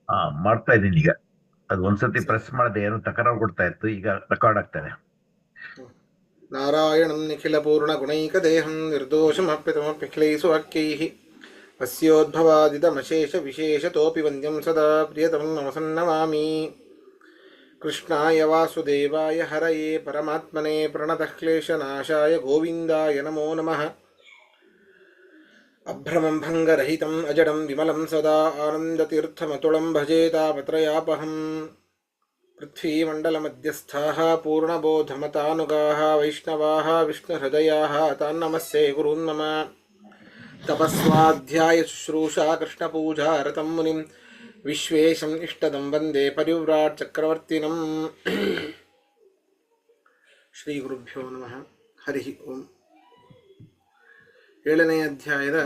ಹಾ, ಮಾಡ್ತಾ ಇದ್ದೀನಿ ಈಗ. ಅದು ಒಂದ್ಸತಿ ಸರಿ. ಪ್ರೆಸ್ ಮಾಡದೆ ಏನೋ ತಕರಾರು ಕೊಡ್ತಾ ಇತ್ತು, ಈಗ ರೆಕಾರ್ಡ್ ಆಗ್ತಾನೆ. ನಾರಾಯಣಂ ನಿಖಿಲ ಪೂರ್ಣ ಗುಣೈಕ ದೇಹಂ ನಿರ್ದೋಷಮಪ್ಯತಮಪ್ಯಖಿಲೈಸು ವಾಕ್ಯೈಃ ಅಸ್ಯೋದ್ಭವಾದಿತಮಶೇಷ ವಿಶೇಷತೋಪಿ ವಂದ್ಯಂ ಸದಾ ಪ್ರಿಯತಮಂ ನಮಸನ್ನಮಾಮಿ. ಕೃಷ್ಣಾಯ ವಾಸುದೇವಾಯ ಹರಯೇ ಪರಮಾತ್ಮನೇ ಪ್ರಣತಃ ಕ್ಲೇಶನಾಶಾಯ ಗೋವಿಂದಾಯ ನಮೋ ನಮಃ. ಅಭ್ರಮಂ ಭಂಗರಹಿತಂ ಅಜಡಂ ವಿಮಲಂ ಸದಾ ಆನಂದತೀರ್ಥಮತುಳಂ ಭಜೆ ತಾಪತ್ರಯಾಪಹಂ. पृथ्वीमण्डलमध्यस्थाः पूर्णबोधमतानुगाः वैष्णवाः विष्णुहृदयाः तान् नमस्ये गुरून् मम. तपस्वाध्यायशुश्रूषा कृष्णपूजा रतं मुनिं विश्वेशम् इष्टदं वन्दे परिव्राट् चक्रवर्तिनम्. ಶ್ರೀಗುರುಭ್ಯೋ ನಮಃ. ಹರಿ ಓಂ. 7ನೇ ಅಧ್ಯಾಯದ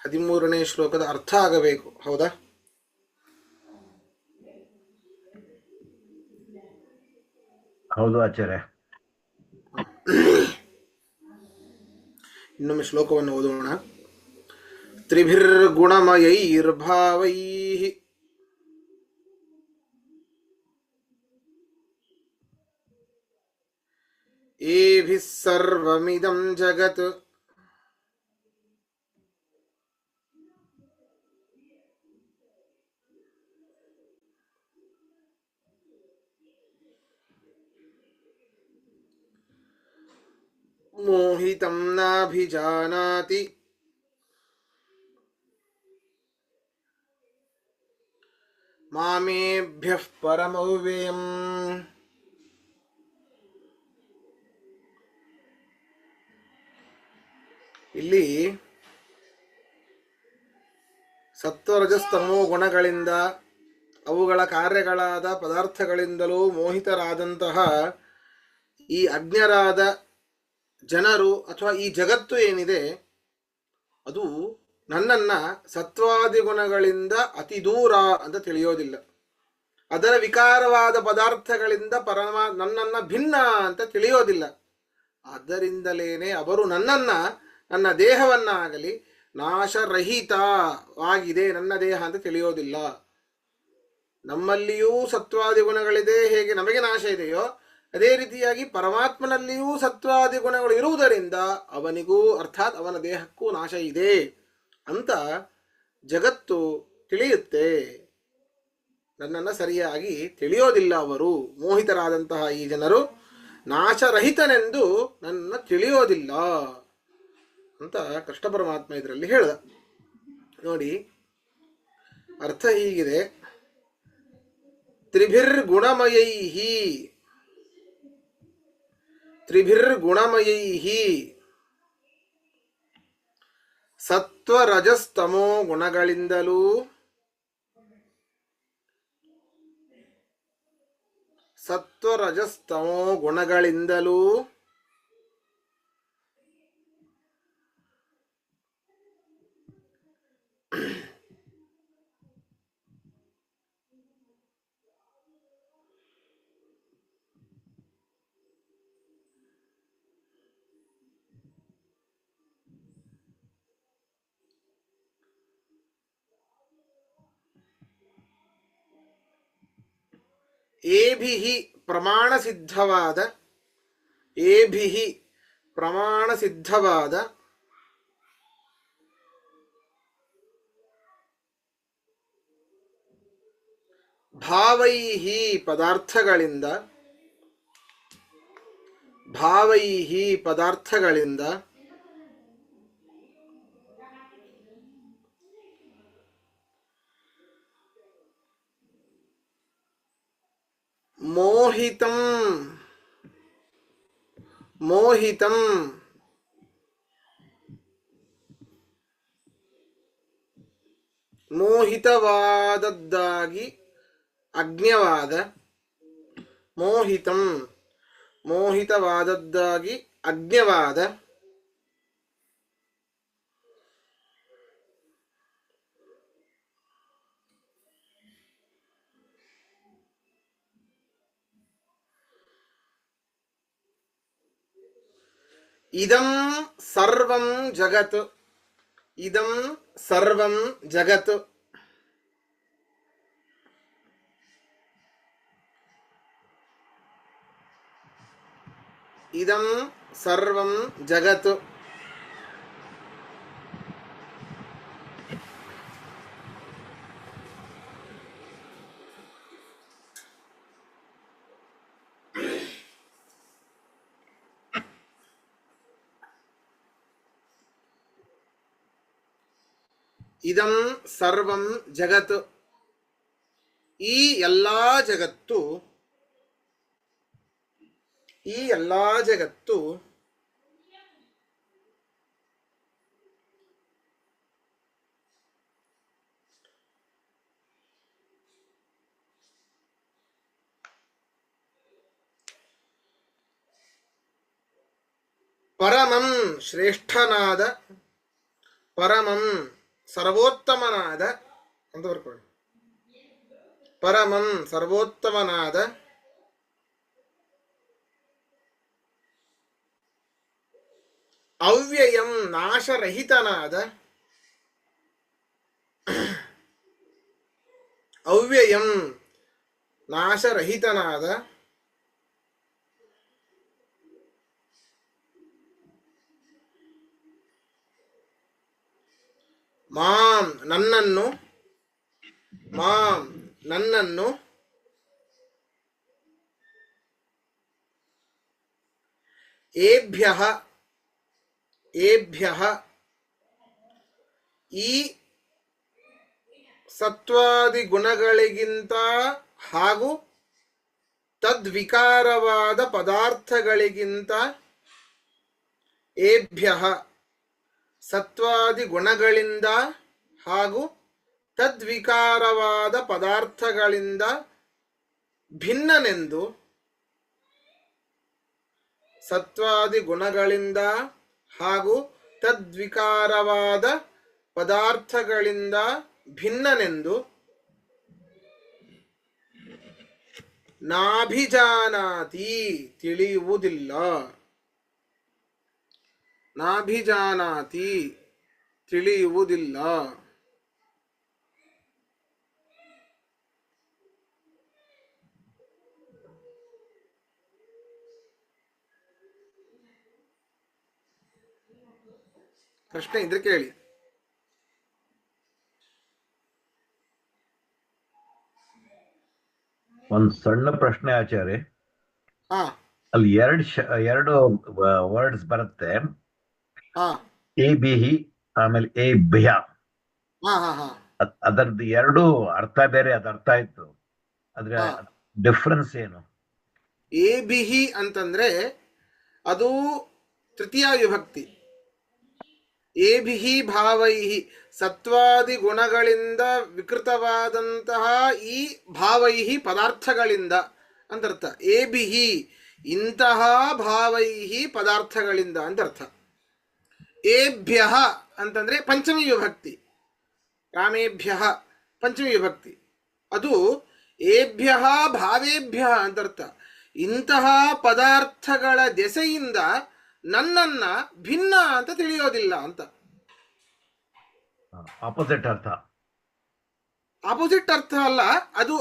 13ನೇ ಶ್ಲೋಕದ ಅರ್ಥ ಆಗಬೇಕು, ಹೌದಾ? ಹೌದು ಆಚಾರ್ಯ. ಇನ್ನೊಮ್ಮೆ ಶ್ಲೋಕವನ್ನು ಓದೋಣ. ತ್ರಿಭಿರ್ಗುಣಮಯೈರ್ಭಾವೈಃ ಏಭಿಃ ಸರ್ವಮಿದಂ ಜಗತ್ ಮೋಹಿತಂ ನಾಭಿಜಾನಾತಿ ಮಾಮೇಭ್ಯಃ ಪರಮವ್ಯಯಂ. ಇಲ್ಲಿ ಸತ್ವರಜಸ್ತಮೋ ಗುಣಗಳಿಂದ ಅವುಗಳ ಕಾರ್ಯಗಳಾದ ಪದಾರ್ಥಗಳಿಂದಲೂ ಮೋಹಿತರಾದಂತಹ ಈ ಅಜ್ಞರಾದ ಜನರು ಅಥವಾ ಈ ಜಗತ್ತು ಏನಿದೆ ಅದು ನನ್ನನ್ನು ಸತ್ವಾದಿ ಗುಣಗಳಿಂದ ಅತಿ ದೂರ ಅಂತ ತಿಳಿಯೋದಿಲ್ಲ. ಅದರ ವಿಕಾರವಾದ ಪದಾರ್ಥಗಳಿಂದ ನನ್ನನ್ನು ಭಿನ್ನ ಅಂತ ತಿಳಿಯೋದಿಲ್ಲ. ಆದ್ದರಿಂದಲೇನೆ ಅವರು ನನ್ನನ್ನು, ನನ್ನ ದೇಹವನ್ನಾಗಲಿ ನಾಶರಹಿತವಾಗಿದೆ ನನ್ನ ದೇಹ ಅಂತ ತಿಳಿಯೋದಿಲ್ಲ. ನಮ್ಮಲ್ಲಿಯೂ ಸತ್ವಾದಿ ಗುಣಗಳಿದೆ, ಹೇಗೆ ನಮಗೆ ನಾಶ ಇದೆಯೋ ಅದೇ ರೀತಿಯಾಗಿ ಪರಮಾತ್ಮನಲ್ಲಿಯೂ ಸತ್ವಾದಿ ಗುಣಗಳು ಇರುವುದರಿಂದ ಅವನಿಗೂ ಅರ್ಥಾತ್ ಅವನ ದೇಹಕ್ಕೂ ನಾಶ ಇದೆ ಅಂತ ಜಗತ್ತು ತಿಳಿಯುತ್ತೆ. ನನ್ನನ್ನು ಸರಿಯಾಗಿ ತಿಳಿಯೋದಿಲ್ಲ ಅವರು, ಮೋಹಿತರಾದಂತಹ ಈ ಜನರು ನಾಶರಹಿತನೆಂದು ನನ್ನ ತಿಳಿಯೋದಿಲ್ಲ ಅಂತ ಕೃಷ್ಣ ಪರಮಾತ್ಮ ಇದರಲ್ಲಿ ಹೇಳ್ದ. ನೋಡಿ, ಅರ್ಥ ಹೀಗಿದೆ. ತ್ರಿಭಿರ್ಗುಣಮಯೈಹಿ, ತ್ರಿಭಿರ್ಗುಣಮಯೈಹಿ ಸತ್ವರಜಸ್ತಮೋ ಗುಣಗಳಿಂದಲೂ ಸತ್ವರಜಸ್ತಮೋ ಗುಣಗಳಿಂದಲೂ ಏಭಿಹಿ ಪ್ರಮಾಣಸಿದ್ಧವಾದ, ಏಭಿಹಿ ಪ್ರಮಾಣಸಿದ್ಧವಾದ ಭಾವೈಹಿ ಪದಾರ್ಥಗಳಿಂದ, ಭಾವೈಹಿ ಪದಾರ್ಥಗಳಿಂದ ಮೋಹಿತಂ, ಮೋಹಿತಂ ಮೋಹಿತವಾದದ್ದಾಗಿ ಅಜ್ಞವಾದ, ಮೋಹಿತಂ ಮೋಹಿತವಾದದ್ದಾಗಿ ಅಜ್ಞವಾದ ಇದಂ ಸರ್ವಂ ಜಗತ್, ಇದಂ ಸರ್ವಂ ಜಗತ್ ಇದಂ ಸರ್ವಂ ಜಗತ್ ಇದಂ ಸರ್ವಂ ಜಗತ್, ಈ ಎಲ್ಲಾ ಜಗತ್ತು, ಈ ಎಲ್ಲಾ ಜಗತ್ತು ಪರಮಂ ಶ್ರೇಷ್ಠನಾದ, ಪರಮಂ ಸರ್ವೋತ್ತಮನಾದ ಅಂತ ಬರ್ಕೊಳ್ಳಿ, ಪರಮಂ ಸರ್ವೋತ್ತಮನಾದ ಅವ್ಯಯಂ ನಾಶರಹಿತನಾದ, ಅವ್ಯಯಂ ನಾಶರಹಿತನಾದ ಮಾಂ ನನ್ನನ್ನು, ಮಾಂ ನನ್ನನ್ನು ಏಭ್ಯಃ, ಏಭ್ಯಃ ಈ ಸತ್ವಾದಿ ಗುಣಗಳಿಗಿಂತ ಹಾಗೂ ತದ್ವಿಕಾರವಾದ ಪದಾರ್ಥಗಳಿಗಿಂತ, ಏಭ್ಯಃ ಸತ್ವಾದಿ ಗುಣಗಳಿಂದ ಹಾಗೂ ತದ್ವಿಕಾರವಾದ ಪದಾರ್ಥಗಳಿಂದ ಭಿನ್ನನೆಂದು, ಸತ್ವಾದಿ ಗುಣಗಳಿಂದ ಹಾಗೂ ತದ್ವಿಕಾರವಾದ ಪದಾರ್ಥಗಳಿಂದ ಭಿನ್ನನೆಂದು ನಾಭಿಜಾನಾತಿ ತಿಳಿಯುವುದಿಲ್ಲ, ನಾಭಿಜಾನಾತಿ ತಿಳಿಯುವುದಿಲ್ಲ. ಪ್ರಶ್ನೆ ಇದ್ರೆ ಕೇಳಿ. ಒಂದ್ ಸಣ್ಣ ಪ್ರಶ್ನೆ ಆಚಾರ್ಯ, ಹಾ ಅಲ್ಲಿ ಎರಡು ವರ್ಡ್ಸ್ ಬರುತ್ತೆ, ಹಾ ಎ ಬಿಹಿ ಆಮೇಲೆ ಎ ಭ್ಯ. ಹಾ ಹಾ ಹಾ ಅದರದ್ದು ಎರಡು ಅರ್ಥ ಬೇರೆ, ಅದ ಅರ್ಥ ಆಯ್ತು, ಅದ್ರ ಹಾ. ಡಿಫ್ರೆನ್ಸ್ ಏನು? ಎ ಬಿಹಿ ಅಂತಂದ್ರೆ ಅದು ತೃತೀಯ ವಿಭಕ್ತಿ. ಏಭಿಹಿ ಭಾವೈಹಿ ಸತ್ವಾದಿ ಗುಣಗಳಿಂದ ವಿಕೃತವಾದಂತಹ ಈ ಭಾವೈಹಿ ಪದಾರ್ಥಗಳಿಂದ ಅಂತರ್ಥ. ಏಭಿಹಿ ಇಂತಹ ಭಾವೈಹಿ ಪದಾರ್ಥಗಳಿಂದ ಅಂತರ್ಥ. ಏಭ್ಯ ಅಂತಂದ್ರೆ ಪಂಚಮಿ ವಿಭಕ್ತಿ, ರಾಮೇಭ್ಯ ಪಂಚಮಿ ವಿಭಕ್ತಿ, ಅದು ಏಭ್ಯ ಭಾವೇಭ್ಯ ಅಂತರ್ಥ. ಇಂತಹ ಪದಾರ್ಥಗಳ ದೆಸೆಯಿಂದ ನನ್ನನ್ನ ಭಿನ್ನ ಅಂತ ತಿಳಿಯೋದಿಲ್ಲ ಅಂತ. ಆಪೋಸಿಟ್ ಅರ್ಥ, ಆಪೋಸಿಟ್ ಅರ್ಥ ಅಲ್ಲ, ಅದು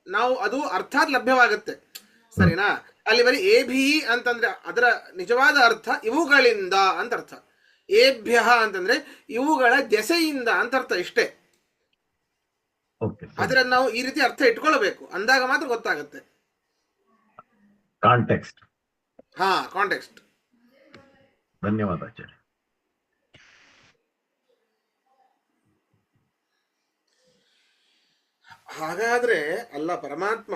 ನಾವು ಅದು ಅರ್ಥ ಲಭ್ಯವಾಗುತ್ತೆ, ಸರಿನಾ? ಅಲ್ಲಿ ಬರೀ ಏಭಿ ಅಂತಂದ್ರೆ ಅದರ ನಿಜವಾದ ಅರ್ಥ ಇವುಗಳಿಂದ ಅಂತ ಅರ್ಥ. ಏಭ್ಯ ಅಂತಂದ್ರೆ ಇವುಗಳ ದೆಸೆಯಿಂದ ಅಂತ ಅರ್ಥ, ಇಷ್ಟೇ. ಆದ್ರೆ ನಾವು ಈ ರೀತಿ ಅರ್ಥ ಇಟ್ಕೊಳ್ಬೇಕು, ಅಂದಾಗ ಮಾತ್ರ ಗೊತ್ತಾಗುತ್ತೆ. ಕಾಂಟೆಕ್ಸ್ಟ್. ಹಾ, ಕಾಂಟೆಕ್ಸ್ಟ್. ಧನ್ಯವಾದ ಆಚಾರ್ಯ. ಹಾಗಾದ್ರೆ ಅಲ್ಲ, ಪರಮಾತ್ಮ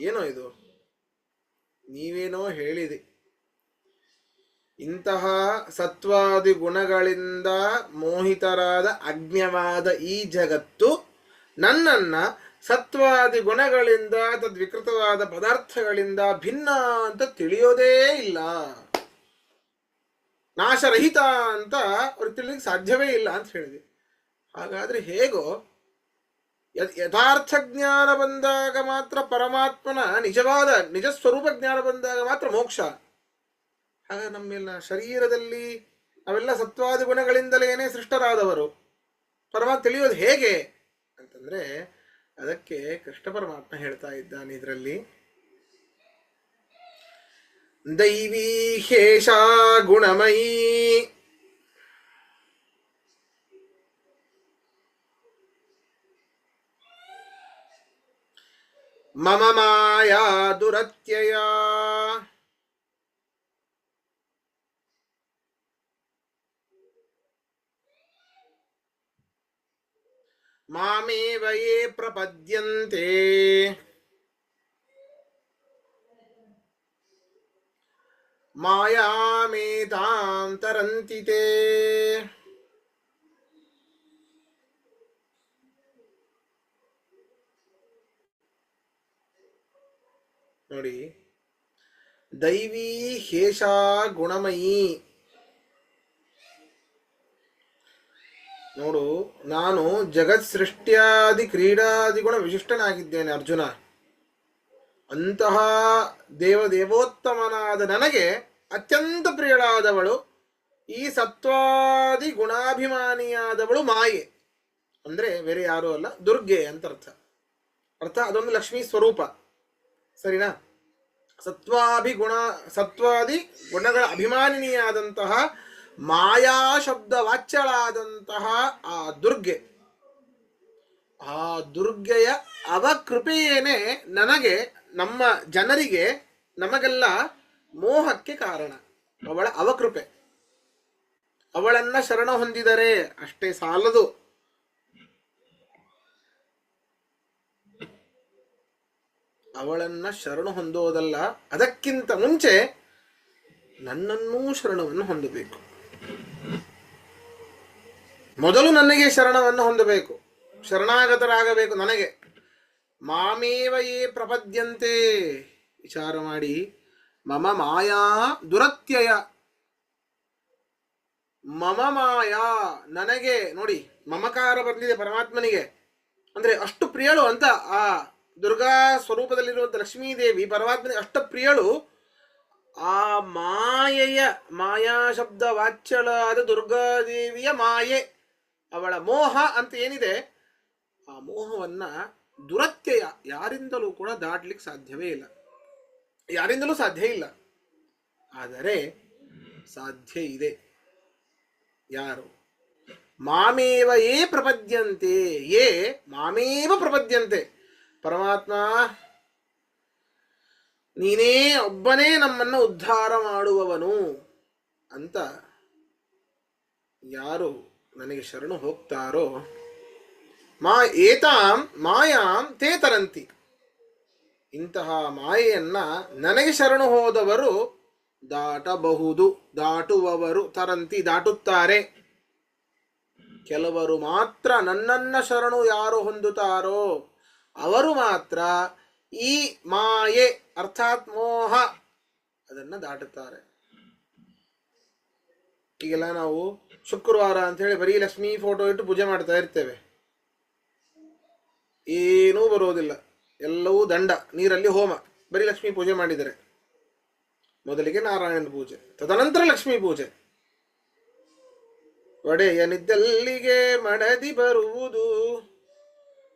ಏನೋ ಇದು ನೀವೇನೋ ಹೇಳಿದಿ, ಇಂತಹ ಸತ್ವಾದಿ ಗುಣಗಳಿಂದ ಮೋಹಿತರಾದ ಅಜ್ಞವಾದ ಈ ಜಗತ್ತು ನನ್ನನ್ನ ಸತ್ವಾದಿ ಗುಣಗಳಿಂದ ತದ್ವಿಕೃತವಾದ ಪದಾರ್ಥಗಳಿಂದ ಭಿನ್ನ ಅಂತ ತಿಳಿಯೋದೇ ಇಲ್ಲ, ನಾಶರಹಿತ ಅಂತ ಅವ್ರು ತಿಳಿಲಿಕ್ಕೆ ಸಾಧ್ಯವೇ ಇಲ್ಲ ಅಂತ ಹೇಳಿದೆ. ಹಾಗಾದ್ರೆ ಹೇಗೋ ಯಥಾರ್ಥ ಜ್ಞಾನ ಬಂದಾಗ ಮಾತ್ರ ಪರಮಾತ್ಮನ ನಿಜವಾದ ನಿಜ ಸ್ವರೂಪ ಜ್ಞಾನ ಬಂದಾಗ ಮಾತ್ರ ಮೋಕ್ಷ. ಹಾಗೆ ನಮ್ಮೆಲ್ಲ ಶರೀರದಲ್ಲಿ ನಾವೆಲ್ಲ ಸತ್ವಾದಿ ಗುಣಗಳಿಂದಲೇನೆ ಸೃಷ್ಟರಾದವರು, ಪರಮಾತ್ಮ ತಿಳಿಯೋದು ಹೇಗೆ ಅಂತಂದ್ರೆ ಅದಕ್ಕೆ ಕೃಷ್ಣ ಪರಮಾತ್ಮ ಹೇಳ್ತಾ ಇದ್ದಾನೆ ಇದರಲ್ಲಿ. ದೈವೀ ಹೇಷಾ ಗುಣಮಯೀ ಮಮ ಮಾಯಾ ದುರತ್ಯಯ. ಮಾಮೇವ ಯೇ ಪ್ರಪದ್ಯಂತೆ ಮಾಯಾಮೇತಾಂ ತರಂತಿ ತೇ. ನೋಡಿ, ದೈವೀ ಹೇಷಾ ಗುಣಮಯೀ. ನೋಡು, ನಾನು ಜಗತ್ ಸೃಷ್ಟ್ಯಾದಿ ಕ್ರೀಡಾದಿ ಗುಣ ವಿಶಿಷ್ಟನಾಗಿದ್ದೇನೆ ಅರ್ಜುನ. ಅಂತಹ ದೇವೋತ್ತಮನಾದ ನನಗೆ ಅತ್ಯಂತ ಪ್ರಿಯಳಾದವಳು ಈ ಸತ್ವಾದಿ ಗುಣಾಭಿಮಾನಿಯಾದವಳು ಮಾಯೆ. ಅಂದ್ರೆ ಬೇರೆ ಯಾರೂ ಅಲ್ಲ, ದುರ್ಗೆ ಅಂತ ಅರ್ಥ. ಅದೊಂದು ಲಕ್ಷ್ಮೀ ಸ್ವರೂಪ, ಸರಿನಾ? ಸತ್ವಾದಿ ಗುಣಗಳ ಅಭಿಮಾನಿನಿಯಾದಂತಹ ಮಾಯಾ ಶಬ್ದ ವಾಚ್ಯಳಾದಂತಹ ಆ ದುರ್ಗೆ, ಆ ದುರ್ಗೆಯ ಅವಕೃಪೆಯೇನೆ ನನಗೆ, ನಮ್ಮ ಜನರಿಗೆ, ನಮಗೆಲ್ಲ ಮೋಹಕ್ಕೆ ಕಾರಣ. ಅವಳ ಅವಕೃಪೆ. ಅವಳನ್ನ ಶರಣ ಹೊಂದಿದರೆ ಅಷ್ಟೇ ಸಾಲದು, ಅವಳನ್ನ ಶರಣು ಹೊಂದೋದಲ್ಲ, ಅದಕ್ಕಿಂತ ಮುಂಚೆ ನನ್ನನ್ನೂ ಶರಣವನ್ನು ಹೊಂದಬೇಕು. ಮೊದಲು ನನಗೆ ಶರಣವನ್ನು ಹೊಂದಬೇಕು, ಶರಣಾಗತರಾಗಬೇಕು ನನಗೆ. ಮಾಮೇವ ಯೇ ಪ್ರಪದ್ಯಂತೆ, ವಿಚಾರ ಮಾಡಿ. ಮಮ ಮಾಯಾ ದುರತ್ಯಯ. ಮಮ ಮಾಯಾ, ನನಗೆ ನೋಡಿ ಮಮಕಾರ ಬಂದಿದೆ ಪರಮಾತ್ಮನಿಗೆ. ಅಂದ್ರೆ ಅಷ್ಟು ಪ್ರಿಯಳು ಅಂತ ಆ ದುರ್ಗಾ ಸ್ವರೂಪದಲ್ಲಿರುವಂಥ ಲಕ್ಷ್ಮೀದೇವಿ ಪರಮಾತ್ಮನಿಗೆ ಅಷ್ಟ ಪ್ರಿಯಳು. ಆ ಮಾಯೆಯ, ಮಾಯಾ ಶಬ್ದ ವಾಚ್ಯಳಾದ ದುರ್ಗಾದೇವಿಯ ಮಾಯೆ, ಅವಳ ಮೋಹ ಅಂತ ಏನಿದೆ, ಆ ಮೋಹವನ್ನ ದುರತ್ಯಯ, ಯಾರಿಂದಲೂ ಕೂಡ ದಾಟ್ಲಿಕ್ಕೆ ಸಾಧ್ಯವೇ ಇಲ್ಲ, ಯಾರಿಂದಲೂ ಸಾಧ್ಯ ಇಲ್ಲ. ಆದರೆ ಸಾಧ್ಯ ಇದೆ. ಯಾರು? ಮಾಮೇವ ಯೇ ಪ್ರಪದ್ಯಂತೆ. ಯೇ ಮಾಮೇವ ಪ್ರಪದ್ಯಂತೆ. ಪರಮಾತ್ಮ ನೀನೇ ಒಬ್ಬನೇ ನಮ್ಮನ್ನು ಉದ್ಧಾರ ಮಾಡುವವನು ಅಂತ ಯಾರು ನನಗೆ ಶರಣು ಹೋಗ್ತಾರೋ, ಏತಾಂ ಮಾಯಾಂ ತೇ ತರಂತಿ. ಇಂತಹ ಮಾಯೆಯನ್ನ ನನಗೆ ಶರಣು ಹೋದವರು ದಾಟಬಹುದು, ದಾಟುವವರು. ತರಂತಿ, ದಾಟುತ್ತಾರೆ. ಕೆಲವರು ಮಾತ್ರ ನನ್ನನ್ನ ಶರಣು ಯಾರು ಹೊಂದುತ್ತಾರೋ ಅವರು ಮಾತ್ರ ಈ ಮಾಯೆ ಅರ್ಥಾತ್ ಮೋಹ ಅದನ್ನ ದಾಟುತ್ತಾರೆ. ಈಗೆಲ್ಲ ನಾವು ಶುಕ್ರವಾರ ಅಂತ ಹೇಳಿ ಬರೀ ಲಕ್ಷ್ಮೀ ಫೋಟೋ ಇಟ್ಟು ಪೂಜೆ ಮಾಡ್ತಾ ಇರ್ತೇವೆ. ಏನೂ ಬರೋದಿಲ್ಲ, ಎಲ್ಲವೂ ದಂಡ, ನೀರಲ್ಲಿ ಹೋಮ. ಬರೀ ಲಕ್ಷ್ಮೀ ಪೂಜೆ ಮಾಡಿದರೆ ಮೊದಲಿಗೆ ನಾರಾಯಣ ಪೂಜೆ, ತದನಂತರ ಲಕ್ಷ್ಮೀ ಪೂಜೆ. ಒಡೆಯನಿದ್ದಲ್ಲಿಗೆ ಮಡದಿ ಬರುವುದು,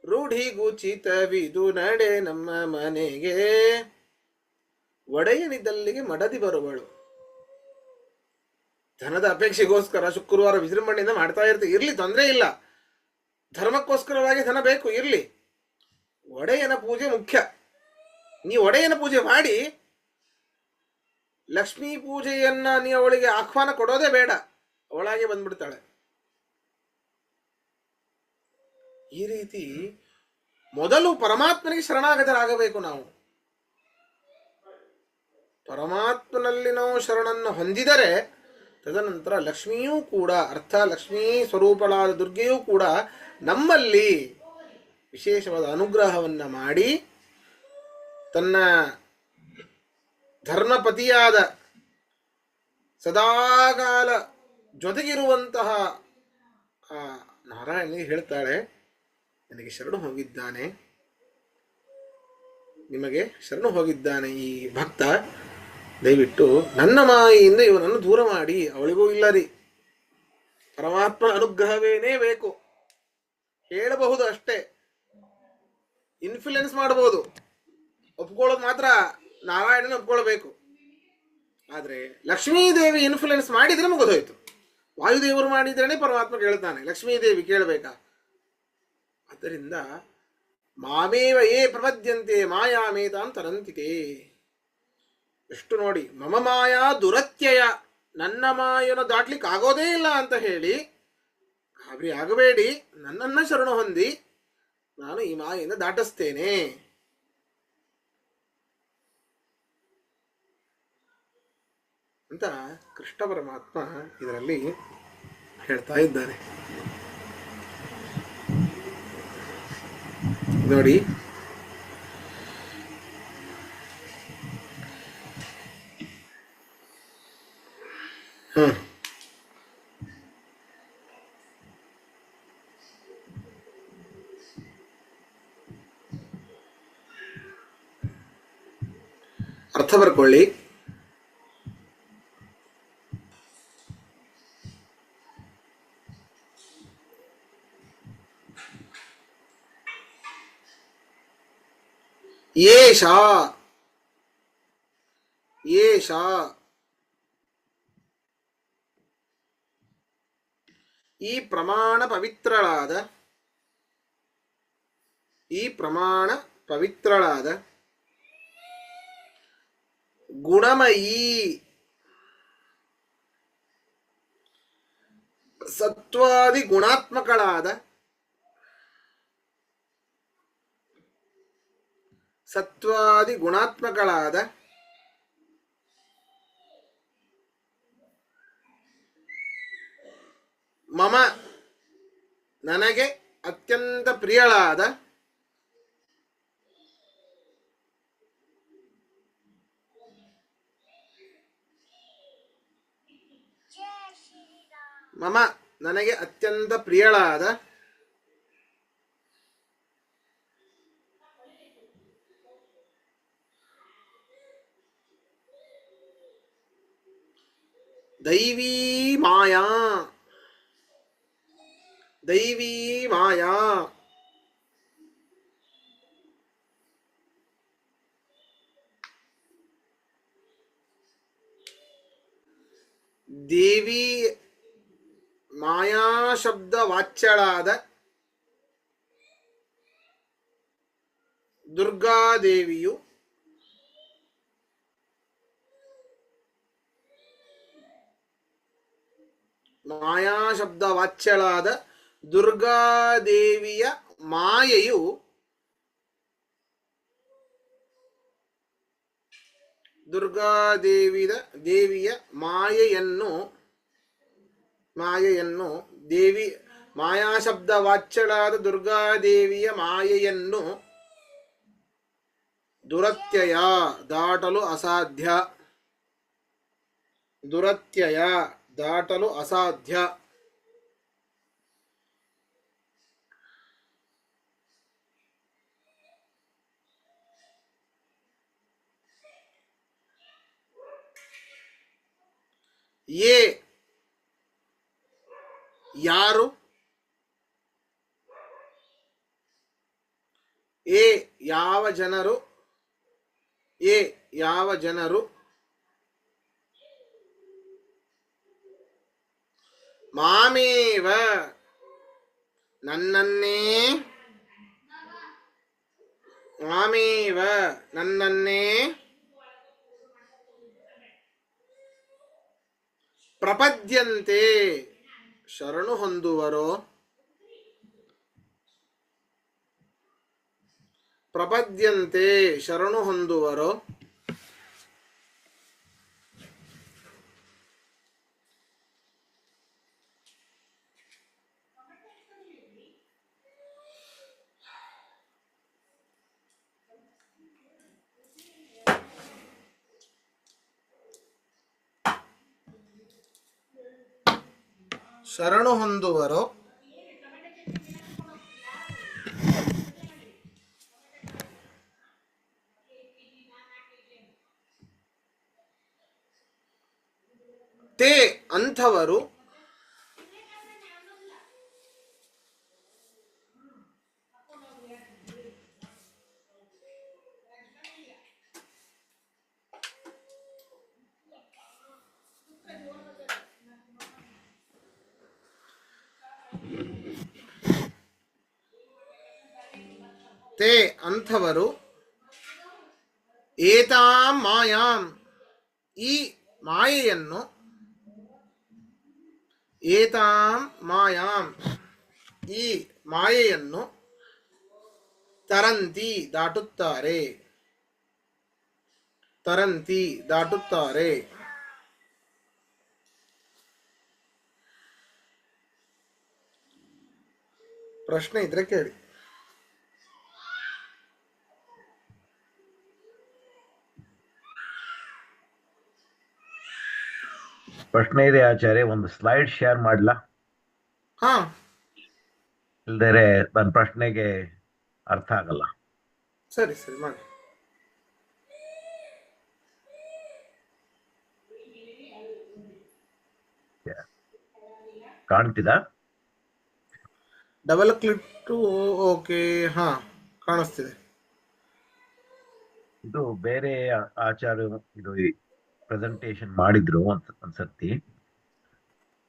ರೂಢಿಗುಚಿತವಿದು ನಡೆ ನಮ್ಮ ಮನೆಗೆ. ಒಡೆಯನಿದ್ದಲ್ಲಿಗೆ ಮಡದಿ ಬರುವಳು. ಧನದ ಅಪೇಕ್ಷೆಗೋಸ್ಕರ ಶುಕ್ರವಾರ ವಿಜೃಂಭಣೆಯಿಂದ ಮಾಡ್ತಾ ಇರ್ತೀವಿ, ಇರ್ಲಿ, ತೊಂದರೆ ಇಲ್ಲ. ಧರ್ಮಕ್ಕೋಸ್ಕರವಾಗಿ ಧನ ಬೇಕು, ಇರ್ಲಿ. ಒಡೆಯನ ಪೂಜೆ ಮುಖ್ಯ. ನೀವು ಒಡೆಯನ ಪೂಜೆ ಮಾಡಿ ಲಕ್ಷ್ಮೀ ಪೂಜೆಯನ್ನ ನೀವು ಅವಳಿಗೆ ಆಹ್ವಾನ ಕೊಡೋದೇ ಬೇಡ, ಅವಳಾಗೆ ಬಂದ್ಬಿಡ್ತಾಳೆ. ಈ ರೀತಿ ಮೊದಲು ಪರಮಾತ್ಮನಿಗೆ ಶರಣಾಗತರಾಗಬೇಕು. ನಾವು ಪರಮಾತ್ಮನಲ್ಲಿ ನಾವು ಶರಣನ್ನು ಹೊಂದಿದರೆ ತದನಂತರ ಲಕ್ಷ್ಮಿಯೂ ಕೂಡ, ಅರ್ಥ ಲಕ್ಷ್ಮೀ ಸ್ವರೂಪಳಾದ ದುರ್ಗೆಯೂ ಕೂಡ ನಮ್ಮಲ್ಲಿ ವಿಶೇಷವಾದ ಅನುಗ್ರಹವನ್ನ ಮಾಡಿ ತನ್ನ ಧರ್ಮಪತಿಯಾದ ಸದಾಕಾಲ ಜೊತೆಗಿರುವಂತಹ ಆ ನಾರಾಯಣನಿಗೆ ಹೇಳ್ತಾಳೆ, ನನಗೆ ಶರಣು ಹೋಗಿದ್ದಾನೆ, ನಿಮಗೆ ಶರಣು ಹೋಗಿದ್ದಾನೆ ಈ ಭಕ್ತ, ದಯವಿಟ್ಟು ನನ್ನ ಮಾಯೆಯಿಂದ ಇವನನ್ನು ದೂರ ಮಾಡಿ. ಅವಳಿಗೂ ಇಲ್ಲ ರೀ, ಪರಮಾತ್ಮನ ಅನುಗ್ರಹವೇನೇ ಬೇಕು. ಹೇಳಬಹುದು ಅಷ್ಟೇ, ಇನ್ಫ್ಲುಯೆನ್ಸ್ ಮಾಡಬಹುದು, ಒಪ್ಕೊಳ್ಳೋದು ಮಾತ್ರ ನಾರಾಯಣನ ಒಪ್ಕೊಳ್ಬೇಕು. ಆದರೆ ಲಕ್ಷ್ಮೀದೇವಿ ಇನ್ಫ್ಲುಯೆನ್ಸ್ ಮಾಡಿದರೆ ಮುಗಿದೋಯ್ತು. ವಾಯುದೇವರು ಮಾಡಿದ್ರೇ ಪರಮಾತ್ಮ ಕೇಳ್ತಾನೆ, ಲಕ್ಷ್ಮೀದೇವಿ ಕೇಳಬೇಕಾ? ಆದ್ದರಿಂದ ಮಾಮೇವ ಯೇ ಪ್ರಪದ್ಯಂತೆ ಮಾಯಾಮೇತಾಂ ತರಂತಿತೆ. ಎಷ್ಟು ನೋಡಿ, ಮಮ ಮಾಯಾ ದುರತ್ಯಯ, ನನ್ನ ಮಾಯನ ದಾಟ್ಲಿಕ್ಕೆ ಆಗೋದೇ ಇಲ್ಲ ಅಂತ ಹೇಳಿ ಗಾಬರಿ ಆಗಬೇಡಿ, ನನ್ನನ್ನ ಶರಣ ಹೊಂದಿ, ನಾನು ಈ ಮಾಯೆಯಿಂದ ದಾಟಿಸ್ತೇನೆ ಅಂತ ಕೃಷ್ಣ ಪರಮಾತ್ಮ ಇದರಲ್ಲಿ ಹೇಳ್ತಾ ಇದ್ದಾನೆ. ನೋಡಿ, ಅರ್ಥ ಬರ್ಕೊಳ್ಳಿ. ಏಷ ಏಷ ಈ ಪ್ರಮಾಣ ಪವಿತ್ರಳಾದ ಗುಣಮಯೀ ಸತ್ವಾದಿ ಗುಣಾತ್ಮಕಳಾದ ಮಮ ನನಗೆ ಅತ್ಯಂತ ಪ್ರಿಯಳಾದ ದೈವೀ ಮಾಯಾ ದೇವಿ ಮಾಯಾ ಶಬ್ದ ವಾಚ್ಯಳಾದ ದುರ್ಗಾದೇವಿಯು ದುರ್ಗಾದೇವಿಯ ಮಾಯೆಯು ದೇವಿಯ ಮಾಯೆಯನ್ನು ಮಾಯಾಶಬ್ದ ವಾಚ್ಯಳಾದ ದುರ್ಗಾದೇವಿಯ ಮಾಯೆಯನ್ನು ದುರತ್ಯಯ ದಾಟಲು ಅಸಾಧ್ಯ. ಯಾರು, ಯಾವ ಜನರು ಮಾಮೇವ ನನ್ನನ್ನೇ ಪ್ರಪದ್ಯಂತೆ ಶರಣು ಹೊಂದುವರೋ ತೇ ಅಂಥವರು ತೇ ಅಂಥವರು ಏತಾಂ ಮಾಯಾಂ ಈ ಮಾಯೆಯನ್ನು ಏತಾಂ ಮಾಯಾಂ ಈ ಮಾಯೆಯನ್ನು ತರಂತಿ ದಾಟುತ್ತಾರೆ ತರಂತಿ ದಾಟುತ್ತಾರೆ. ಪ್ರಶ್ನೆ ಇದ್ರೆ ಕೇಳಿ. ಪ್ರಶ್ನೆ ಇದೆ ಆಚಾರ್ಯ, ಒಂದು ಸ್ಲೈಡ್ ಶೇರ್ ಮಾಡ್ಲಾ? ಹಾ ಇಲ್ದೇರೆ ನನ್ನ ಪ್ರಶ್ನೆಗೆ ಅರ್ಥ ಆಗಲ್ಲ. ಸರಿ ಸರಿ ಮಾಡಿ. ಕಾಣ್ತಿದ? Double click to okay. ಹಾ ಕಾಣಿಸ್ತಿದೆ. ಇದು ಬೇರೆ ಆಚಾರ್ಯ ಇದು ಪ್ರೆಸೆಂಟೇಶನ್ ಮಾಡಿದ್ರು ಒಂದ್ಸರ್ತಿ.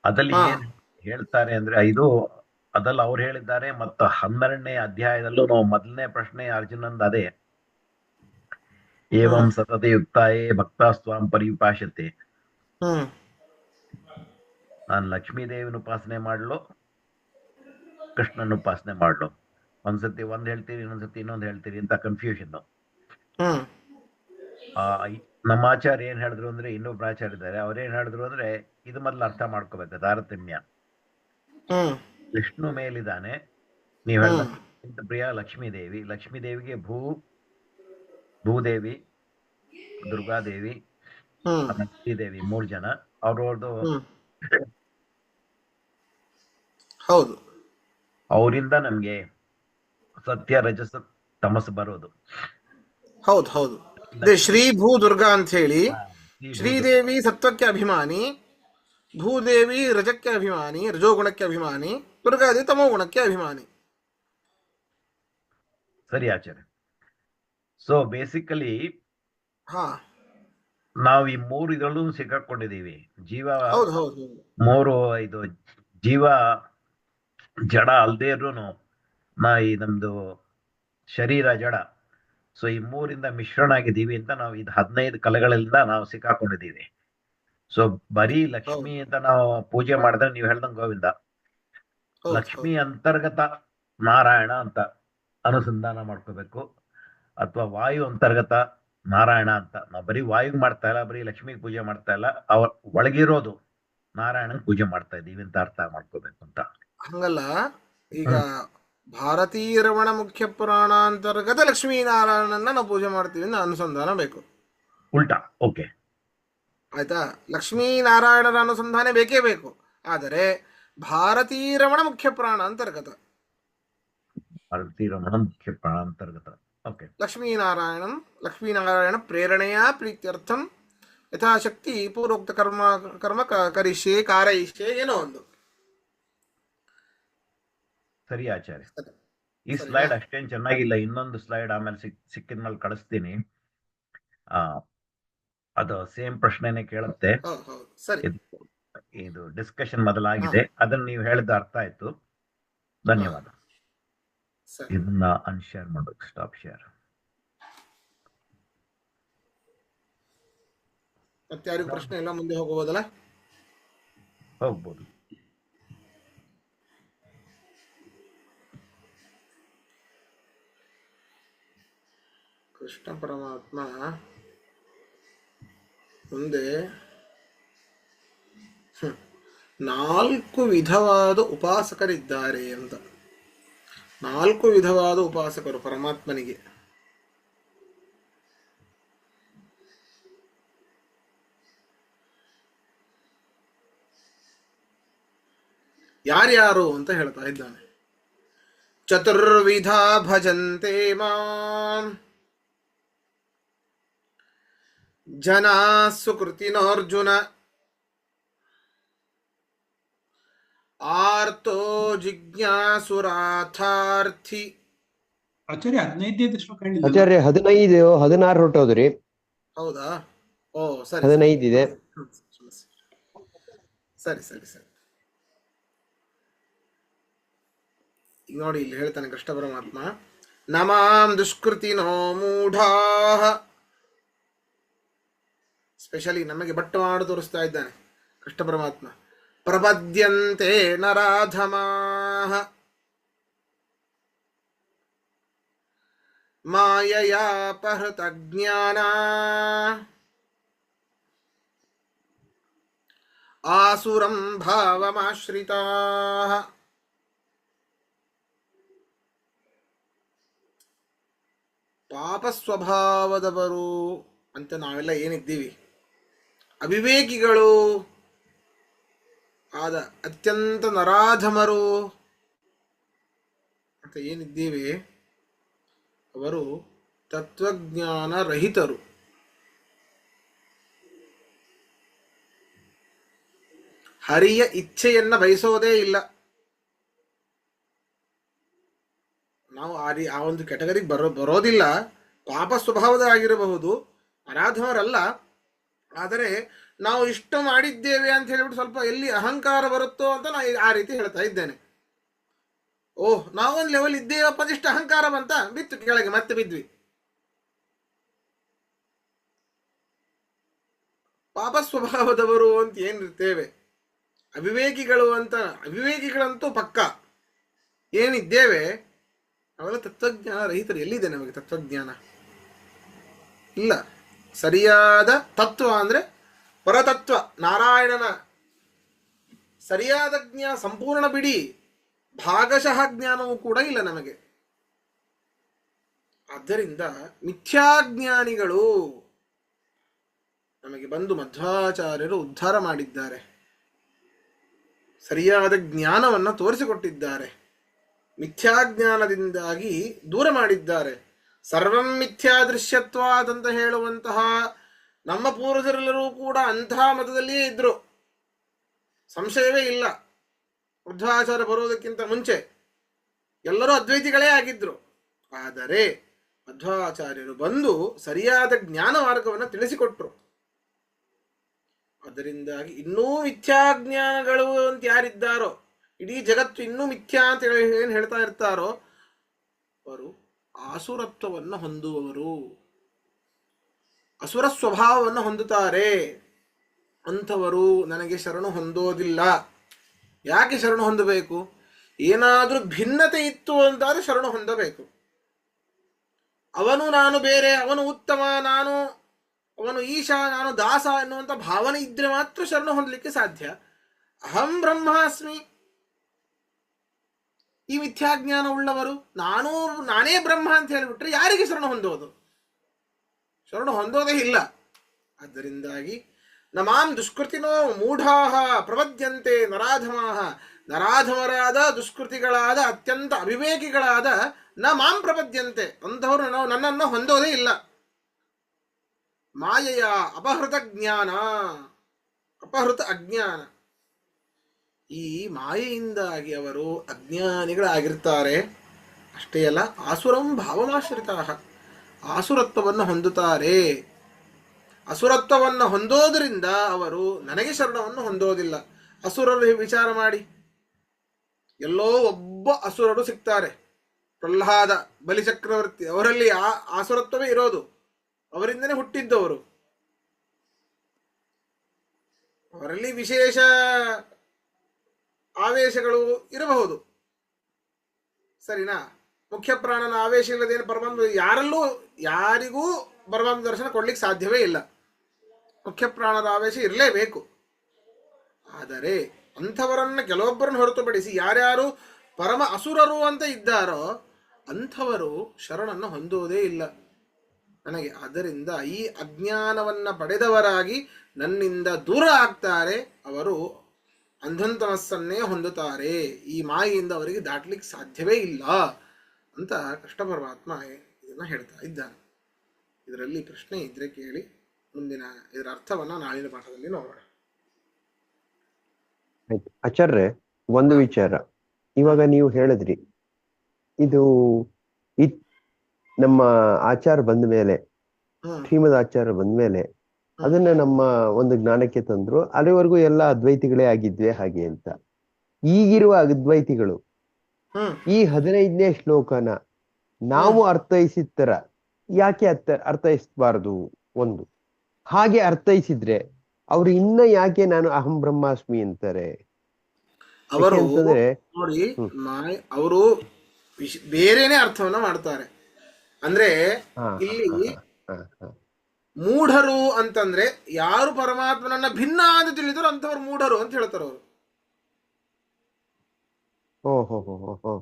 ಅದಲ್ಲಿ ಹಾ. ಏನ್ ಹೇಳ್ತಾರೆ ಅಂದ್ರೆ, ಇದು ಅದಲ್ಲ ಅವ್ರು ಹೇಳಿದ್ದಾರೆ. ಮತ್ತು 12ನೇ ಅಧ್ಯಾಯದಲ್ಲೂ ನಾವು ಮೊದಲನೇ ಪ್ರಶ್ನೆ ಅರ್ಜುನಂದ್ ಅದೇ, ಏವಂ ಸತತ ಯುಕ್ತಾಯೇ ಭಕ್ತ ಸ್ವಾಂ ಪರಿಪಾಷತೆ. ಹ್ಮ್ ನಾನು ಲಕ್ಷ್ಮೀ ದೇವಿನ ಉಪಾಸನೆ ಮಾಡ್ಲು, ಕೃಷ್ಣನ ಉಪಾಸನೆ ಮಾಡ್ಲು? ಒಂದ್ಸತಿ ಒಂದ್ ಹೇಳ್ತೀರಿ, ಇನ್ನೊಂದ್ಸತಿ ಇನ್ನೊಂದ್ ಹೇಳ್ತೀರಿ ಅಂತ ಕನ್ಫ್ಯೂಷನ್. ಹ್ಮ್ ನಮ್ಮ ಆಚಾರ್ಯ ಏನ್ ಹೇಳಿದ್ರು ಅಂದ್ರೆ, ಇನ್ನೊಬ್ರು ಆಚಾರ್ಯ ಇದ್ದಾರೆ, ಅವ್ರೇನ್ ಹೇಳಿದ್ರು ಅಂದ್ರೆ, ಇದು ಮೊದ್ಲು ಅರ್ಥ ಮಾಡ್ಕೋಬೇಕು ತಾರತಮ್ಯ. ಹ್ಮ್ ವಿಷ್ಣು ಮೇಲಿದ್ದಾನೆ, ನೀವ್ ಹೇಳಿದ ಪ್ರಿಯ ಲಕ್ಷ್ಮೀ ದೇವಿ. ಲಕ್ಷ್ಮೀ ದೇವಿಗೆ ಭೂದೇವಿ, ದುರ್ಗಾದೇವಿ, ದೇವಿ 3 ಜನ. ಅವ್ರವ್ರದ್ದು ಹೌದು. ಅವರಿಂದ ನಮ್ಗೆ ಸತ್ಯ ರಜಸ ತಮಸ್ಸು ಬರೋದು. ಹೌದು ಹೌದು. ಶ್ರೀ ಭೂ ದುರ್ಗಾ ಅಂತ ಹೇಳಿ, ಶ್ರೀದೇವಿ ಸತ್ವಕ್ಕೆ ಅಭಿಮಾನಿ, ಭೂದೇವಿ ರಜಕ್ಕೆ ಅಭಿಮಾನಿ, ರಜೋಗುಣಕ್ಕೆ ಅಭಿಮಾನಿ, ದುರ್ಗಾದೇವಿ ತಮೋ ಗುಣಕ್ಕೆ ಅಭಿಮಾನಿ. ಸರಿ ಆಚಾರ್ಯ. ಸೊ ಬೇಸಿಕಲಿ ಹಾ ನಾವು ಈ 3 ಇದರಲ್ಲೂ ಸಿಕ್ಕಾಕೊಂಡಿದೀವಿ. ಜೀವ ಹೌದು ಹೌದು 3 ಇದು ಜೀವ ಜಡ ಅಲ್ದೇ ಇದ್ರು ಈ ನಮ್ದು ಶರೀರ ಜಡ. ಸೊ ಈ 3ರಿಂದ ಮಿಶ್ರಣ ಆಗಿದ್ದೀವಿ ಅಂತ ನಾವು ಇದು 15 ಕಲೆಗಳಿಂದ ನಾವು ಸಿಕ್ಕಾಕೊಂಡಿದ್ದೀವಿ. ಸೊ ಬರೀ ಲಕ್ಷ್ಮಿ ಅಂತ ನಾವು ಪೂಜೆ ಮಾಡಿದ್ರೆ, ನೀವು ಹೇಳ್ದಂಗೆ ಗೋವಿಂದ, ಲಕ್ಷ್ಮಿ ಅಂತರ್ಗತ ನಾರಾಯಣ ಅಂತ ಅನುಸಂಧಾನ ಮಾಡ್ಕೋಬೇಕು, ಅಥವಾ ವಾಯು ಅಂತರ್ಗತ ನಾರಾಯಣ ಅಂತ. ನಾವು ಬರೀ ವಾಯುಗ್ ಮಾಡ್ತಾ ಇಲ್ಲ, ಬರೀ ಲಕ್ಷ್ಮಿಗೆ ಪೂಜೆ ಮಾಡ್ತಾ ಇಲ್ಲ, ಅವ್ರ ಒಳಗಿರೋದು ನಾರಾಯಣನ್ ಪೂಜೆ ಮಾಡ್ತಾ ಇದ್ದೀವಿ ಅಂತ ಅರ್ಥ ಮಾಡ್ಕೋಬೇಕು ಅಂತ. ಹಂಗಲ್ಲ, ಈಗ ಭಾರತೀಯ ರಮಣ ಮುಖ್ಯ ಪುರಾಣ ಅಂತರ್ಗತ ಲಕ್ಷ್ಮೀನಾರಾಯಣನ ನಾವು ಪೂಜೆ ಮಾಡ್ತೀವಿ ಅಂತ ಅನುಸಂಧಾನ ಬೇಕು. ಉಲ್ಟಾ. ಓಕೆ ಆಯ್ತಾ? ಲಕ್ಷ್ಮೀನಾರಾಯಣರ ಅನುಸಂಧಾನ ಬೇಕೇ ಬೇಕು. ಆದರೆ ಭಾರತೀಯ ರಮಣ ಮುಖ್ಯ ಪುರಾಣ ಅಂತರ್ಗತ, ಭಾರತೀಯ ರಮಣ ಮುಖ್ಯ ಪುರಾಣ ಅಂತರ್ಗತ. ಓಕೆ. ಲಕ್ಷ್ಮೀನಾರಾಯಣ ಪ್ರೇರಣೆಯ ಪ್ರೀತ್ಯರ್ಥಂ ಯಥಾಶಕ್ತಿ ಪೂರ್ವೋಕ್ತ ಕರ್ಮ ಕರಿಷ್ಯೆ ಕಾರಯಿಷ್ಯೆ ಏನೋ ಒಂದು. ಸರಿ ಆಚಾರ್ಯ. ಈ ಸ್ಲೈಡ್ ಅಷ್ಟೇನ್ ಚೆನ್ನಾಗಿಲ್ಲ, ಇನ್ನೊಂದು ಸ್ಲೈಡ್ ಆಮೇಲೆ ಸಿಕ್ಕಿದ್ಮೇಲೆ ಕಳಿಸ್ತೀನಿ. ಅದು ಸೇಮ್ ಪ್ರಶ್ನೆನೆ ಕೇಳುತ್ತೆ. ಇದು ಡಿಸ್ಕಷನ್ ಮೊದಲಾಗಿದೆ, ಅದನ್ನ ನೀವು ಹೇಳಿದ ಅರ್ಥ ಆಯ್ತು. ಧನ್ಯವಾದ. ಇದನ್ನ ಅನ್ಶೇರ್ ಮಾಡ್ಬೇಕು. Stop share. ಮತ್ತೆ ಯಾರಿಗೂ ಪ್ರಶ್ನೆ ಎಲ್ಲ ಮುಂದೆ ಹೋಗಬಹುದಲ್ಲ? ಹೋಗ್ಬೋದು. ಕೃಷ್ಣ ಪರಮಾತ್ಮ ಮುಂದೆ 4 ವಿಧವಾದ ಉಪಾಸಕರಿದ್ದಾರೆ ಅಂತ. 4 ವಿಧವಾದ ಉಪಾಸಕರು ಪರಮಾತ್ಮನಿಗೆ. ಯಾರ್ಯಾರು ಅಂತ ಹೇಳ್ತಾ ಇದ್ದಾನೆ. ಚತುರ್ವಿಧ ಭಜಂತೆ ಮಾಂ ಜನಾ ಸುಕೃತಿನೋರ್ಜುನ ಆರ್ತೋ ಜಿಜ್ಞಾಸುರಾರ್ಥಾರ್ಥಿ. ಆಚಾರ್ಯ 15ನೇ ಶ್ಲೋಕ ಹೇಳಿದ್ರು. ಆಚಾರ್ಯ 15 16 ಹೊರಟೋದ್ರಿ. ಹೌದಾ? ಓ ಸರಿ, 15 ಇದೆ. ಸರಿ ಸರಿ ಸರಿ. ಈಗ ನೋಡಿ ಇಲ್ಲಿ ಹೇಳ್ತಾನೆ ಕೃಷ್ಣ ಪರಮಾತ್ಮ, ನಮಾಂ ದುಷ್ಕೃತಿನೋ ಮೂಢಾಃ. ಸ್ಪೆಷಲಿ ನಮಗೆ ಬಟ್ಟು ಮಾಡಿ ತೋರಿಸ್ತಾ ಇದ್ದಾನೆ ಕೃಷ್ಣ ಪರಮಾತ್ಮ. ಪ್ರಪದ್ಯಂತೆ ನರಾಧಮಾಃ ಮಾಯಯಾಪಹೃತ ಜ್ಞಾನ ಆಸುರಂ ಭಾವಮಾಶ್ರಿತಾಃ. ಪಾಪ ಸ್ವಭಾವದವರು ಅಂತ ನಾವೆಲ್ಲ ಏನಿದ್ದೀವಿ, ಅವಿವೇಕಿಗಳು ಆದ ಅತ್ಯಂತ ನರಾಧಮರು ಅಂತ ಏನಿದ್ದೀವಿ, ಅವರು ತತ್ವಜ್ಞಾನ ರಹಿತರು. ಹರಿಯ ಇಚ್ಛೆಯನ್ನ ಬಯಸೋದೇ ಇಲ್ಲ. ನಾವು ಆ ಒಂದು ಕೆಟಗರಿಗೆ ಬರೋದಿಲ್ಲ. ಪಾಪ ಸ್ವಭಾವದಾಗಿರಬಹುದು, ಅರಾಧಮರಲ್ಲ. ಆದರೆ ನಾವು ಇಷ್ಟ ಮಾಡಿದ್ದೇವೆ ಅಂತ ಹೇಳಿಬಿಟ್ಟು ಸ್ವಲ್ಪ ಎಲ್ಲಿ ಅಹಂಕಾರ ಬರುತ್ತೋ ಅಂತ ನಾನು ಆ ರೀತಿ ಹೇಳ್ತಾ ಇದ್ದೇನೆ. ಓಹ್, ನಾವೊಂದು ಲೆವೆಲ್ ಇದ್ದೇವಪ್ಪ, ಇಷ್ಟು ಅಹಂಕಾರ ಬಂತ, ಬಿತ್ತು ಕೆಳಗೆ, ಮತ್ತೆ ಬಿದ್ವಿ. ಪಾಪ ಸ್ವಭಾವದವರು ಅಂತ ಏನಿರ್ತೇವೆ, ಅವಿವೇಕಿಗಳಂತೂ ಪಕ್ಕ ಏನಿದ್ದೇವೆ ಅವೆಲ್ಲ ತತ್ವಜ್ಞಾನ ರಹಿತರು. ಎಲ್ಲಿದೆ ನಮಗೆ ತತ್ವಜ್ಞಾನ? ಇಲ್ಲ. ಸರಿಯಾದ ತತ್ವ ಅಂದ್ರೆ ಪರತತ್ವ, ನಾರಾಯಣನ ಸರಿಯಾದ ಜ್ಞಾನ ಸಂಪೂರ್ಣ ಬಿಡಿ, ಭಾಗಶಃ ಜ್ಞಾನವೂ ಕೂಡ ಇಲ್ಲ ನಮಗೆ. ಆದ್ದರಿಂದ ಮಿಥ್ಯಾಜ್ಞಾನಿಗಳು ನಮಗೆ ಬಂದು ಮಧ್ವಾಚಾರ್ಯರು ಉದ್ಧಾರ ಮಾಡಿದ್ದಾರೆ, ಸರಿಯಾದ ಜ್ಞಾನವನ್ನು ತೋರಿಸಿಕೊಟ್ಟಿದ್ದಾರೆ, ಮಿಥ್ಯಾಜ್ಞಾನದಿಂದಾಗಿ ದೂರ ಮಾಡಿದ್ದಾರೆ. ಸರ್ವಂ ಮಿಥ್ಯಾದೃಶ್ಯತ್ವಾದ್ ಅಂತ ಹೇಳುವಂತಹ ನಮ್ಮ ಪೂರ್ವಜರೆಲ್ಲರೂ ಕೂಡ ಅಂತಹ ಮತದಲ್ಲಿಯೇ ಇದ್ರು, ಸಂಶಯವೇ ಇಲ್ಲ. ಮಧ್ವಾಚಾರ್ಯ ಬರುವುದಕ್ಕಿಂತ ಮುಂಚೆ ಎಲ್ಲರೂ ಅದ್ವೈತಿಗಳೇ ಆಗಿದ್ರು. ಆದರೆ ಮಧ್ವಾಚಾರ್ಯರು ಬಂದು ಸರಿಯಾದ ಜ್ಞಾನ ಮಾರ್ಗವನ್ನು ತಿಳಿಸಿಕೊಟ್ರು. ಅದರಿಂದಾಗಿ ಇನ್ನೂ ಮಿಥ್ಯಾಜ್ಞಾನಗಳು ಅಂತ ಯಾರಿದ್ದಾರೋ, ಇಡೀ ಜಗತ್ತು ಇನ್ನೂ ಮಿಥ್ಯಾ ಅಂತ ಏನು ಹೇಳ್ತಾ ಇರ್ತಾರೋ, ಅವರು ಆಸುರತ್ವವನ್ನು ಹೊಂದುವವರು, ಅಸುರ ಸ್ವಭಾವವನ್ನು ಹೊಂದುತ್ತಾರೆ. ಅಂಥವರು ನನಗೆ ಶರಣು ಹೊಂದೋದಿಲ್ಲ. ಯಾಕೆ ಶರಣು ಹೊಂದಬೇಕು? ಏನಾದರೂ ಭಿನ್ನತೆ ಇತ್ತು ಅಂತಾದ್ರೆ ಶರಣು ಹೊಂದಬೇಕು. ಅವನು ನಾನು ಬೇರೆ, ಅವನು ಉತ್ತಮ, ಅವನು ಈಶಾ, ನಾನು ದಾಸ ಎನ್ನುವಂಥ ಭಾವನೆ ಇದ್ರೆ ಮಾತ್ರ ಶರಣು ಹೊಂದಲಿಕ್ಕೆ ಸಾಧ್ಯ. ಅಹಂ ಬ್ರಹ್ಮಾಸ್ಮಿ, ಈ ಮಿಥ್ಯಾಜ್ಞಾನ ಉಳ್ಳವರು, ನಾನೇ ಬ್ರಹ್ಮ ಅಂತ ಹೇಳಿಬಿಟ್ರೆ ಯಾರಿಗೆ ಶರಣು ಹೊಂದೋದು? ಶರಣು ಹೊಂದೋದೇ ಇಲ್ಲ. ಅದರಿಂದಾಗಿ ನಮಾಂ ದುಷ್ಕೃತಿನೋ ಮೂಢಾಃ ಪ್ರಪದ್ಯಂತೆ ನರಾಧಮಾಃ. ನರಾಧಮರಾದ, ದುಷ್ಕೃತಿಗಳಾದ, ಅತ್ಯಂತ ಅವಿವೇಕಿಗಳಾದ ನ ಮಾಂ ಪ್ರಪದ್ಯಂತೆ, ಅಂಥವರು ನನ್ನನ್ನು ಹೊಂದೋದೇ ಇಲ್ಲ. ಮಾಯೆಯ ಅಪಹೃತ ಜ್ಞಾನ, ಅಪಹೃತ ಅಜ್ಞಾನ, ಈ ಮಾಯೆಯಿಂದಾಗಿ ಅವರು ಅಜ್ಞಾನಿಗಳಾಗಿರ್ತಾರೆ. ಅಷ್ಟೇ ಅಲ್ಲ, ಆಸುರಂ ಭಾವಮಾಶ್ರಿತಾಃ, ಆಸುರತ್ವವನ್ನು ಹೊಂದುತ್ತಾರೆ. ಅಸುರತ್ವವನ್ನು ಹೊಂದೋದ್ರಿಂದ ಅವರು ನನಗೆ ಶರಣವನ್ನು ಹೊಂದೋದಿಲ್ಲ. ಅಸುರರು ವಿಚಾರ ಮಾಡಿ, ಎಲ್ಲೋ ಒಬ್ಬ ಅಸುರರು ಸಿಗ್ತಾರೆ, ಪ್ರಹ್ಲಾದ, ಬಲಿಚಕ್ರವರ್ತಿ, ಅವರಲ್ಲಿ ಆಸುರತ್ವವೇ ಇರೋದು, ಅವರಿಂದನೇ ಹುಟ್ಟಿದ್ದವರು. ಅವರಲ್ಲಿ ವಿಶೇಷ ಆವೇಶಗಳು ಇರಬಹುದು, ಸರಿನಾ? ಮುಖ್ಯ ಪ್ರಾಣನ ಆವೇಶ ಇಲ್ಲದೇನು ಪರಮಾತ್ಮ ಯಾರಿಗೂ ಪರಮಾತ್ಮ ದರ್ಶನ ಕೊಡ್ಲಿಕ್ಕೆ ಸಾಧ್ಯವೇ ಇಲ್ಲ. ಮುಖ್ಯ ಪ್ರಾಣದ ಆವೇಶ ಇರಲೇಬೇಕು. ಆದರೆ ಅಂಥವರನ್ನ ಕೆಲವೊಬ್ಬರನ್ನು ಹೊರತುಪಡಿಸಿ ಯಾರ್ಯಾರು ಪರಮ ಅಸುರರು ಅಂತ ಇದ್ದಾರೋ ಅಂಥವರು ಶರಣನ್ನು ಹೊಂದುವುದೇ ಇಲ್ಲ ನನಗೆ. ಆದ್ದರಿಂದ ಈ ಅಜ್ಞಾನವನ್ನು ಪಡೆದವರಾಗಿ ನನ್ನಿಂದ ದೂರ ಆಗ್ತಾರೆ. ಅವರು ಅಂಧಂತಮಸ್ಸನ್ನೇ ಹೊಂದುತ್ತಾರೆ. ಈ ಮಾಯೆಯಿಂದ ಅವರಿಗೆ ದಾಟ್ಲಿಕ್ಕೆ ಸಾಧ್ಯವೇ ಇಲ್ಲ ಅಂತ ಕೃಷ್ಣ ಪರಮಾತ್ಮ ಇದನ್ನು ಹೇಳ್ತಾ ಇದ್ದಾನೆ. ಇದರಲ್ಲಿ ಪ್ರಶ್ನೆ ಇದ್ರೆ ಕೇಳಿ, ಮುಂದಿನ ಇದರ ಅರ್ಥವನ್ನ ನಾಳಿನ ಪಾಠದಲ್ಲಿ ನೋಡೋಣ. ಆಚಾರ್ಯ, ಒಂದು ವಿಚಾರ ಇವಾಗ ನೀವು ಹೇಳಿದ್ರಿ, ಇದು ನಮ್ಮ ಆಚಾರ ಬಂದ ಮೇಲೆ, ಶ್ರೀಮದ್ ಆಚಾರ ಬಂದ ಮೇಲೆ ಅದನ್ನ ನಮ್ಮ ಒಂದು ಜ್ಞಾನಕ್ಕೆ ತಂದ್ರು. ಅಲ್ಲಿವರೆಗೂ ಎಲ್ಲ ಅದ್ವೈತಿಗಳೇ ಆಗಿದ್ವಿ ಹಾಗೆ ಅಂತ. ಈಗಿರುವ ಅದ್ವೈತಿಗಳು ಹ್ಮ್ ಈ 15ನೇ ಶ್ಲೋಕನ ನಾವು ಅರ್ಥೈಸಿದ ತರ ಯಾಕೆ ಅರ್ಥೈಸಬಾರದು? ಒಂದು ಹಾಗೆ ಅರ್ಥೈಸಿದ್ರೆ ಅವ್ರು ಇನ್ನ ಯಾಕೆ ನಾನು ಅಹಂ ಬ್ರಹ್ಮಾಸ್ಮಿ ಅಂತಾರೆ? ಅವರು ಯಾಕೆ ಅಂತಂದ್ರೆ ನೋಡಿ, ಹ್ಮ್. ಅವರು ಬೇರೆನೆ ಅರ್ಥವನ್ನ ಮಾಡ್ತಾರೆ. ಅಂದ್ರೆ ಹಾ ಇಲ್ಲಿ ಹಾ ಹಾ ಮೂಢರು ಅಂತಂದ್ರೆ ಯಾರು ಪರಮಾತ್ಮನನ್ನ ಭಿನ್ನ ಅಂತ ತಿಳಿದ್ರು ಅಂತವ್ರು ಮೂಢರು ಅಂತ ಹೇಳ್ತಾರೆ ಅವರು. ಓ ಹೋ ಹೋ ಹೋ ಹೋ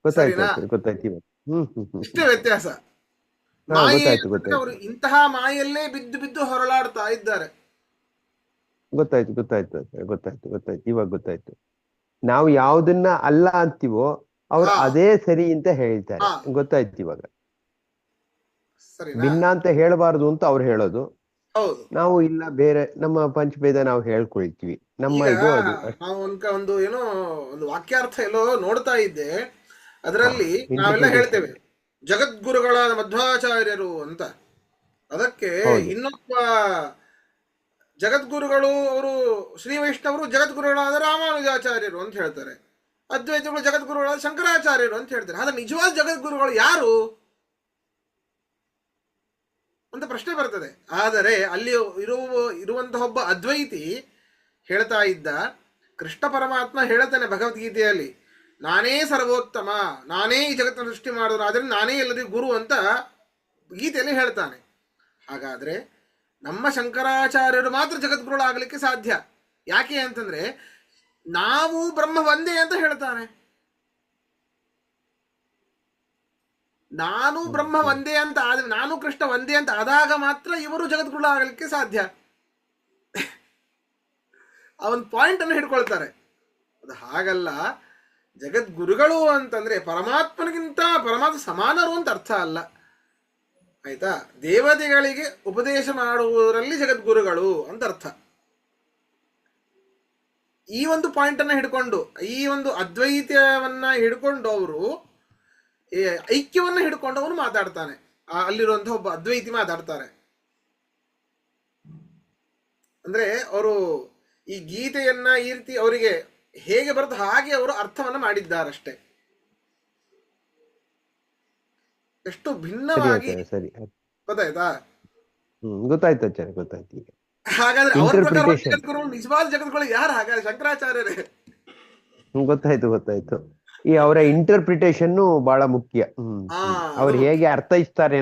ಗೊತ್ತಾಯ್ತು ಸರಿನಾ? ಆಚಾರ್ಯ, ಗೊತ್ತಾಯ್ತು ಇವಾಗ. ಇಷ್ಟೇ ವ್ಯತ್ಯಾಸ. ಹಾ ಮಾಯೆ ಗೊತ್ತಾಯ್ತು ಅಂತಂದ್ರೆ ಗೊತ್ತಾಯ್ತು ಅವರು ಇಂತಹ ಮಾಯೆಯಲ್ಲೇ ಬಿದ್ದು ಬಿದ್ದು ಹೊರಳಾಡ್ತಾ ಇದ್ದಾರೆ. ಗೊತ್ತಾಯ್ತು ಗೊತ್ತಾಯ್ತು ಆಚಾರ್ಯ, ಗೊತ್ತಾಯ್ತು ಇವಾಗ ಗೊತ್ತಾಯ್ತು. ನಾವು ಯಾವ್ದನ್ನ ಅಲ್ಲ ಅಂತೀವೋ ಅವ್ರು ಹಾ ಅದೇ ಸರಿ ಅಂತ ಹೇಳ್ತಾರೆ. ಹಾ ಗೊತ್ತಾಯ್ತು ಇವಾಗ. ಸರಿನಾ? ಭಿನ್ನ ಅಂತ ಹೇಳಬಾರ್ದು ಅಂತ ಅವ್ರು ಹೇಳೋದು, ಹೌದು. ನಾವು ಇಲ್ಲ ಬೇರೆ ನಮ್ಮ ಪಂಚಭೇದ ನಾವು ಹೇಳ್ಕೊಳ್ತೀವಿ. ನಮ್ಮ ಈಗ ಇದು ಅದು ನಾವು ಒಂದು ಏನೋ ಒಂದು ವಾಕ್ಯಾರ್ಥ ಎಲ್ಲೋ ನೋಡ್ತಾ ಇದ್ದೆ. ಹಾ ಅದರಲ್ಲಿ ನಾವೆಲ್ಲ ಇಂಟರ್ಪ್ರಿಟೇಷನ್. ಹೇಳ್ತೇವೆ ಜಗದ್ಗುರುಗಳಾದ ಮಧ್ವಾಚಾರ್ಯರು ಅಂತ. ಅದಕ್ಕೆ ಹೌದು ಇನ್ನೊಬ್ಬ ಜಗದ್ಗುರುಗಳು ಅವರು ಶ್ರೀ ವೈಷ್ಣವರು ಜಗದ್ಗುರುಗಳಾದ ರಾಮಾನುಜಾಚಾರ್ಯರು ಅಂತ ಹೇಳ್ತಾರೆ. ಅದ್ವೈತಗಳು ಜಗದ್ಗುರುಗಳಾದ ಶಂಕರಾಚಾರ್ಯರು ಅಂತ ಹೇಳ್ತಾರೆ. ಆದ್ರೆ ನಿಜವಾದ ಜಗದ್ಗುರುಗಳು ಯಾರು ಅಂತ ಪ್ರಶ್ನೆ ಬರ್ತದೆ. ಆದರೆ ಅಲ್ಲಿ ಇರುವಂತಹ ಒಬ್ಬ ಅದ್ವೈತಿ ಹೇಳ್ತಾ ಇದ್ದ, ಕೃಷ್ಣ ಪರಮಾತ್ಮ ಹೇಳ್ತಾನೆ ಭಗವದ್ಗೀತೆಯಲ್ಲಿ, ನಾನೇ ಸರ್ವೋತ್ತಮ, ನಾನೇ ಈ ಜಗತ್ತನ್ನು ಸೃಷ್ಟಿ ಮಾಡಿದ್ರು, ಆದ್ರೆ ನಾನೇ ಎಲ್ಲರಿಗೂ ಗುರು ಅಂತ ಗೀತೆಯಲ್ಲಿ ಹೇಳ್ತಾನೆ. ಹಾಗಾದ್ರೆ ನಮ್ಮ ಶಂಕರಾಚಾರ್ಯರು ಮಾತ್ರ ಜಗದ್ಗುರುಗಳಾಗಲಿಕ್ಕೆ ಸಾಧ್ಯ. ಯಾಕೆ ಅಂತಂದ್ರೆ ನಾವು ಬ್ರಹ್ಮ ಒಂದೇ ಅಂತ ಹೇಳ್ತಾನೆ. ನಾನು ಬ್ರಹ್ಮ ಒಂದೇ ಅಂತ ಆದ್ರೆ, ನಾನು ಕೃಷ್ಣ ಒಂದೇ ಅಂತ ಆದಾಗ ಮಾತ್ರ ಇವರು ಜಗದ್ಗುರುಗಳಾಗಲಿಕ್ಕೆ ಸಾಧ್ಯ. ಅವನ್ ಪಾಯಿಂಟ್ ಅನ್ನು ಹಿಡ್ಕೊಳ್ತಾರೆ. ಅದು ಹಾಗಲ್ಲ. ಜಗದ್ಗುರುಗಳು ಅಂತಂದ್ರೆ ಪರಮಾತ್ಮ ಸಮಾನರು ಅಂತ ಅರ್ಥ ಅಲ್ಲ, ಆಯ್ತಾ? ದೇವತೆಗಳಿಗೆ ಉಪದೇಶ ಮಾಡುವುದರಲ್ಲಿ ಜಗದ್ಗುರುಗಳು ಅಂತ ಅರ್ಥ. ಈ ಒಂದು ಪಾಯಿಂಟ್ ಅನ್ನ ಹಿಡ್ಕೊಂಡು, ಈ ಒಂದು ಅದ್ವೈತವನ್ನ ಹಿಡ್ಕೊಂಡು ಅವರು ಐಕ್ಯವನ್ನ ಹಿಡ್ಕೊಂಡು ಅವನು ಮಾತಾಡ್ತಾನೆ. ಅಲ್ಲಿರುವಂತಹ ಒಬ್ಬ ಅದ್ವೈತಿ ಮಾತಾಡ್ತಾರೆ. ಅಂದ್ರೆ ಅವರು ಈ ಗೀತೆಯನ್ನ ಈ ರೀತಿ ಅವರಿಗೆ ಹೇಗೆ ಬರುತ್ತೆ ಹಾಗೆ ಅವರು ಅರ್ಥವನ್ನ ಮಾಡಿದ್ದಾರಷ್ಟೇ. ಎಷ್ಟು ಸರಿ ಭಿನ್ನವಾಗಿ, ಆಚಾರ್ಯ, ಸರಿ. ಗೊತ್ತಾಯ್ತಾ? ಗೊತ್ತಾಯ್ತು ಆಚಾರ್ಯ, ಗೊತ್ತಾಯ್ತು ಈಗ. ಹಾಗಾದ್ರೆ ಅವ್ರ ಪ್ರಕಾರ ಇಂಟರ್ಪ್ರಿಟೇಷನ್ ಜಗದ್ಗುರು, ನಿಜವಾದ ಜಗದ್ಗುರು ಯಾರು? ಹಾಗಾದ್ರೆ ಶಂಕರಾಚಾರ್ಯರೇ. ಗೊತ್ತಾಯ್ತು. ಈ ಅವರ ಇಂಟರ್ಪ್ರಿಟೇಷನ್ ಬಹಳ ಮುಖ್ಯ. ಹಾ ಅವ್ರು ಅದು ಹೇಗೆ ಅರ್ಥೈಸ್ತಾರೆ